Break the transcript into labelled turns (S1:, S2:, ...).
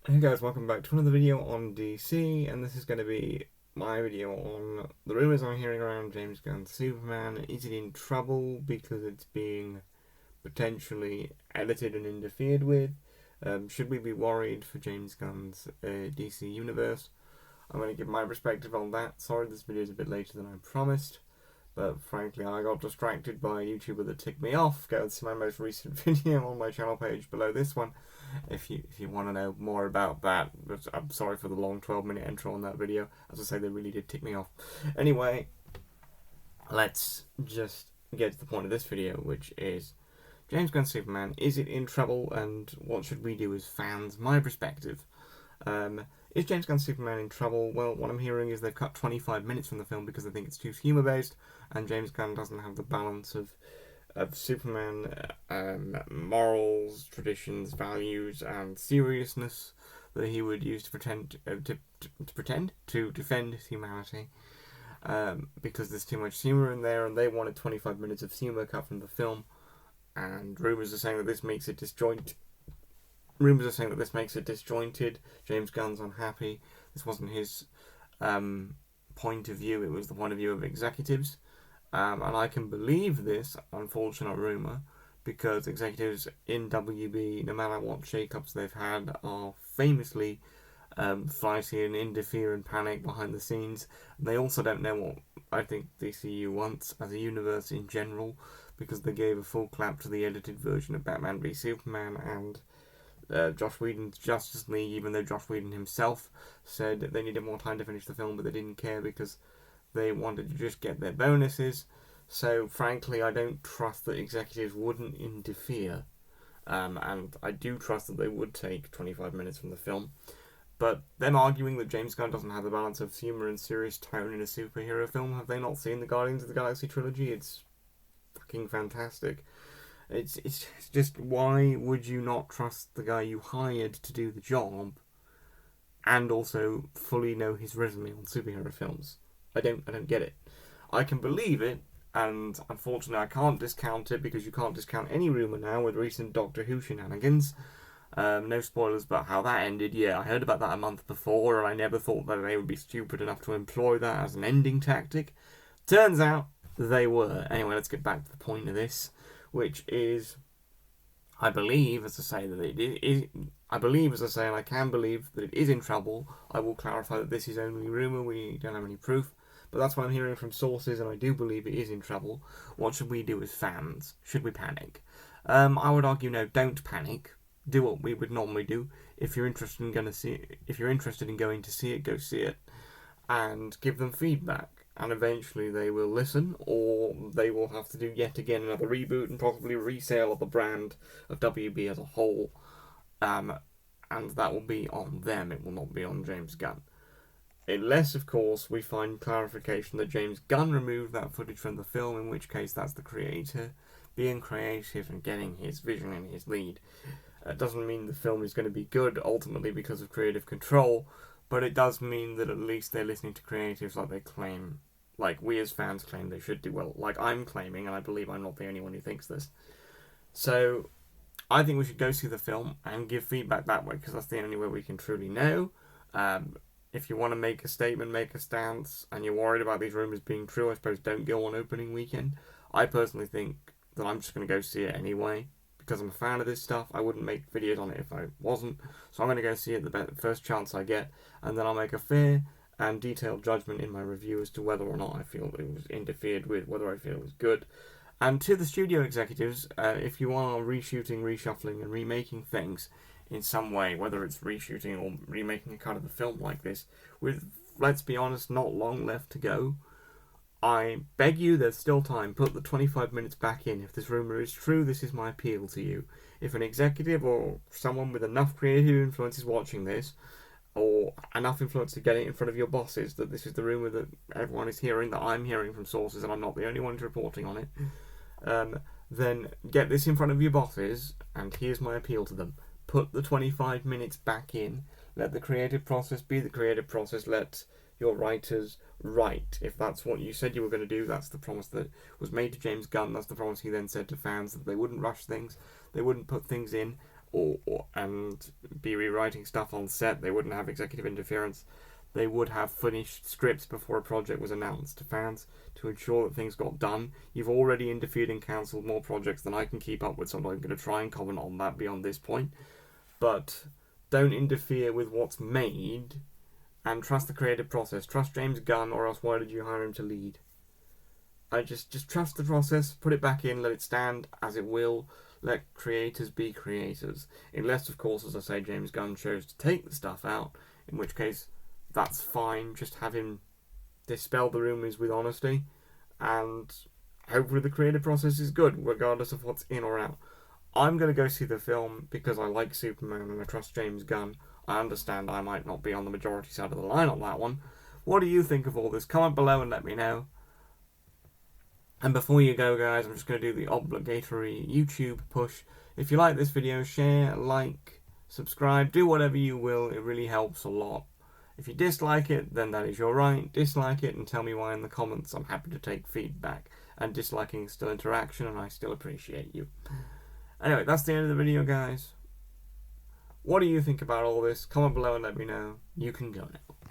S1: Hey guys, welcome back to another video on DC, and this is going to be my video on the rumours I'm hearing around James Gunn's Superman. Is it in trouble because it's being potentially edited and interfered with? Should we be worried for James Gunn's DC universe? I'm going to give my perspective on that. Sorry this video is a bit later than I promised, but frankly I got distracted by a YouTuber that ticked me off. Go and see my most recent video on my channel page below this one if you want to know more about that. But I'm sorry for the long 12-minute intro on that video. As I say, they really did tick me off. Anyway, let's just get to the point of this video, which is James Gunn's Superman. Is it in trouble, and what should we do as fans? My perspective. Is James Gunn's Superman in trouble? Well, what I'm hearing is they've cut 25 minutes from the film because they think it's too humour-based, and James Gunn doesn't have the balance of Superman morals, traditions, values, and seriousness that he would use to pretend to defend humanity. Because there's too much humour in there, and they wanted 25 minutes of humour cut from the film. And rumours are saying that this makes it disjointed. James Gunn's unhappy. This wasn't his point of view. It was the point of view of executives. And I can believe this unfortunate rumour because executives in WB, no matter what shake-ups they've had, are famously flighty and interfere and panic behind the scenes. They also don't know what I think DCU wants as a universe in general, because they gave a full clap to the edited version of Batman v Superman and Joss Whedon's Justice League, even though Joss Whedon himself said they needed more time to finish the film, but they didn't care because they wanted to just get their bonuses. So frankly, I don't trust that executives wouldn't interfere, and I do trust that they would take 25 minutes from the film. But them arguing that James Gunn doesn't have the balance of humour and serious tone in a superhero film, have they not seen the Guardians of the Galaxy trilogy? It's fucking fantastic. It's just, why would you not trust the guy you hired to do the job and also fully know his resume on superhero films? I don't get it. I can believe it, and unfortunately I can't discount it because you can't discount any rumour now with recent Doctor Who shenanigans. No spoilers about how that ended. Yeah, I heard about that a month before, and I never thought that they would be stupid enough to employ that as an ending tactic. Turns out they were. Anyway, let's get back to the point of this, which is, I believe, as I say, that it is. I believe, as I say, and I can believe that it is in trouble. I will clarify that this is only rumour. We don't have any proof. But that's what I'm hearing from sources, and I do believe it is in trouble. What should we do as fans? Should we panic? I would argue no. Don't panic. Do what we would normally do. If you're interested in going to see it, go see it, and give them feedback. And eventually they will listen, or they will have to do yet again another reboot and possibly resale of the brand of WB as a whole. And that will be on them. It will not be on James Gunn. Unless, of course, we find clarification that James Gunn removed that footage from the film, in which case that's the creator being creative and getting his vision and his lead. It doesn't mean the film is going to be good, ultimately, because of creative control, but it does mean that at least they're listening to creatives like they claim, like we as fans claim they should do, well, like I'm claiming, and I believe I'm not the only one who thinks this. So, I think we should go see the film and give feedback that way, because that's the only way we can truly know. If you want to make a statement, make a stance, and you're worried about these rumours being true, I suppose don't go on opening weekend. I personally think that I'm just going to go see it anyway, because I'm a fan of this stuff. I wouldn't make videos on it if I wasn't, so I'm going to go see it the first chance I get, and then I'll make a fair and detailed judgment in my review as to whether or not I feel it was interfered with, whether I feel it was good. And to the studio executives, if you are reshooting, reshuffling, and remaking things in some way, whether it's reshooting or remaking a cut of a film like this, with, let's be honest, not long left to go, I beg you, there's still time. Put the 25 minutes back in. If this rumour is true, this is my appeal to you. If an executive or someone with enough creative influence is watching this, or enough influence to get it in front of your bosses, that this is the rumour that everyone is hearing, that I'm hearing from sources, and I'm not the only one who's reporting on it, then get this in front of your bosses, and here's my appeal to them. Put the 25 minutes back in. Let the creative process be the creative process. Let your writers write. If that's what you said you were going to do, that's the promise that was made to James Gunn. That's the promise he then said to fans, that they wouldn't rush things, they wouldn't put things in and be rewriting stuff on set. They wouldn't have executive interference. They would have finished scripts before a project was announced to fans to ensure that things got done. You've already interfered and cancelled more projects than I can keep up with, so I'm not going to try and comment on that beyond this point. But don't interfere with what's made, and trust the creative process. Trust James Gunn, or else why did you hire him to lead? I just trust the process, put it back in, let it stand as it will. Let creators be creators. Unless, of course, as I say, James Gunn chose to take the stuff out, in which case that's fine. Just have him dispel the rumours with honesty, and hopefully the creative process is good, regardless of what's in or out. I'm going to go see the film because I like Superman and I trust James Gunn. I understand I might not be on the majority side of the line on that one. What do you think of all this? Comment below and let me know. And before you go, guys, I'm just going to do the obligatory YouTube push. If you like this video, share, like, subscribe, do whatever you will. It really helps a lot. If you dislike it, then that is your right. Dislike it and tell me why in the comments. I'm happy to take feedback. And disliking is still interaction, and I still appreciate you. Anyway, that's the end of the video, guys. What do you think about all this? Comment below and let me know. You can go now.